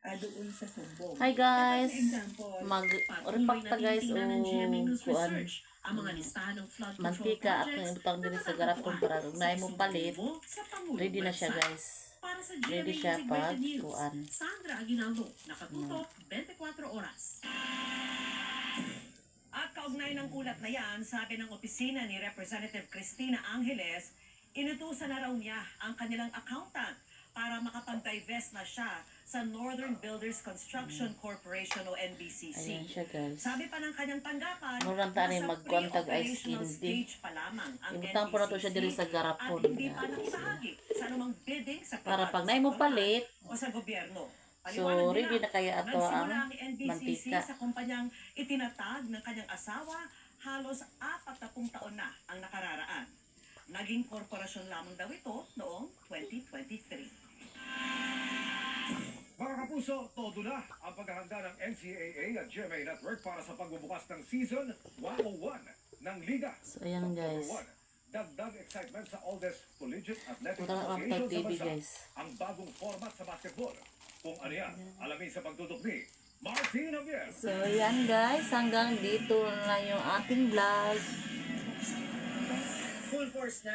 doon sa Sumbong. Hi guys, Example, mag-repack ta guys o kuan ang mga listahan ng flood control mantika at projects ibutang din sa garapon para ugnay mo palit. Ready na siya guys. Para sa Ready GMA siya pag Integrated News, kuan. Sandra Aguinaldo, nakatutok 24 oras. At kaugnay ng ulat na yan, sabi ng opisina ni Representative Cristina Angeles, inutusan na raw niya ang kanilang accountant para makapag-divest na siya sa Northern Builders Construction Corporation o NBCC. Ayan siya guys. Sabi pa ng kanyang tanggapan, Murang tani nasa magkontag ice pre-operational candy. stage pa lamang ang Ibutang po na to siya NBCC diri sa garapon. at hindi pa nakisahagi sa anumang bidding sa Para pribadong pag naay mo sektor palit, o sa gobyerno. so ready na kaya ato ang Nagsimula ang NBCC mantika. sa kumpanyang itinatag ng kanyang asawa, halos 40 taon na ang nakararaan. Naging korporasyon lamang daw ito noong 2023. Mga kapuso, todo na ang paghahanda ng NCAA at GMA Network para sa pagbubukas ng Season 101 ng Liga. So ayan guys. Dagdag excitement sa oldest collegiate athletic Punta na association ang sa TV bansa. guys. Ang bagong format sa basketball. Kung ano yan, alamin sa pagtutok ni Martin Javier. So ayan guys, hanggang dito na yung ating vlog. Full force na